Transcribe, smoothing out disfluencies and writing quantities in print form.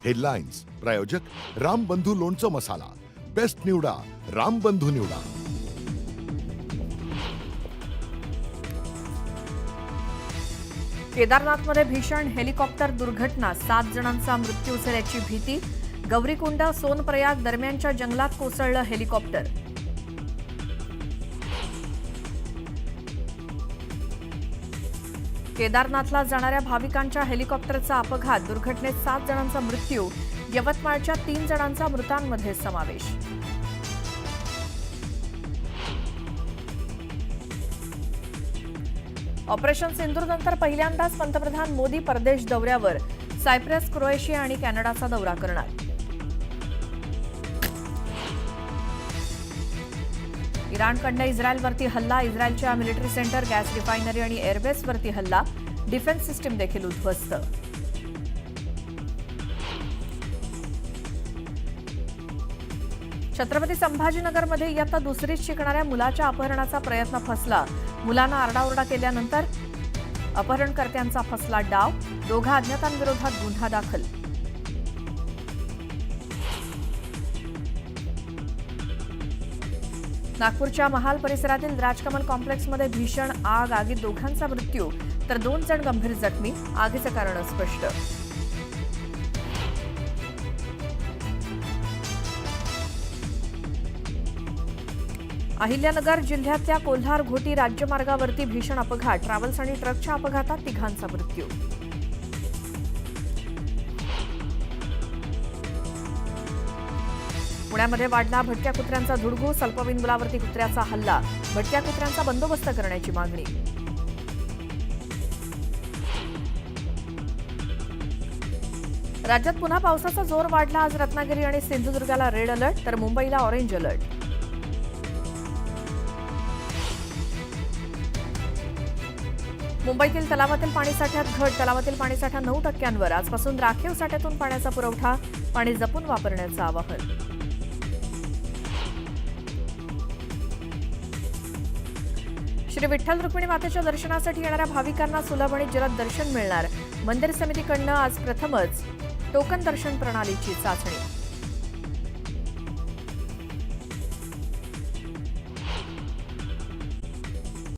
Headlines प्रायोजक रामबंधू लोणचं मसाला. Best निवडा, रामबंधू निवडा. केदारनाथमध्ये भीषण हेलिकॉप्टर दुर्घटना, 7 जणांचा मृत्यू झाल्याची भीती. गौरीकुंड सोनप्रयाग दरम्यानच्या जंगलात कोसळलं हेलिकॉप्टर. केदारनाथला जाणाऱ्या भाविकांच्या हेलिकॉप्टरचा अपघात, दुर्घटनेत 7 जणांचा मृत्यू. यवतमाळच्या 3 जणांचा मृतांमध्ये समावेश. ऑपरेशन सिंदूरनंतर पहिल्यांदाच पंतप्रधान मोदी परदेश दौऱ्यावर. सायप्रस, क्रोएशिया आणि कॅनडाचा दौरा करणार. इराणकडनं इस्रायलवरती हल्ला, इस्रायलच्या मिलिटरी सेंटर, गॅस रिफायनरी आणि एअरबेसवरती हल्ला. डिफेन्स सिस्टीम देखील उद्ध्वस्त. छत्रपती संभाजीनगरमध्ये इयत्ता 2रीत शिकणाऱ्या मुलाच्या अपहरणाचा प्रयत्न फसला. मुलानं आरडाओरडा केल्यानंतर अपहरणकर्त्यांचा फसला डाव. 2 अज्ञातांविरोधात गुन्हा दाखल. नागपूरच्या महाल परिसरातील राजकमल कॉम्प्लेक्समध्ये भीषण आग, आगीत 2घांचा मृत्यू तर 2 जण गंभीर जखमी. आगीचं कारण अस्पष्ट. अहिल्यानगर जिल्ह्यातल्या कोल्हार घोटी राज्यमार्गावरती भीषण अपघात, ट्रॅव्हल्स आणि ट्रकच्या अपघातात 3घांचा मृत्यू. पुण्यामध्ये वाढला भटक्या कुत्र्यांचा धुडगूस, अल्पवयीन मुलावरती कुत्र्याचा हल्ला. भटक्या कुत्र्यांचा बंदोबस्त करण्याची मागणी. राज्यात पुन्हा पावसाचा जोर वाढला. आज रत्नागिरी आणि सिंधुदुर्गाला रेड अलर्ट तर मुंबईला ऑरेंज अलर्ट. मुंबईतील तलावातील पाणीसाठ्यात घट, तलावातील पाणीसाठा 9%वर. आजपासून राखीव साठ्यातून पाण्याचा पुरवठा, पाणी जपून वापरण्याचं आवाहन. श्री विठ्ठल रुक्मिणी मातेच्या दर्शनासाठी येणाऱ्या भाविकांना सुलभ आणि जलद दर्शन मिळणार. मंदिर समितीकडनं आज प्रथमच टोकन दर्शन प्रणालीची चाचणी.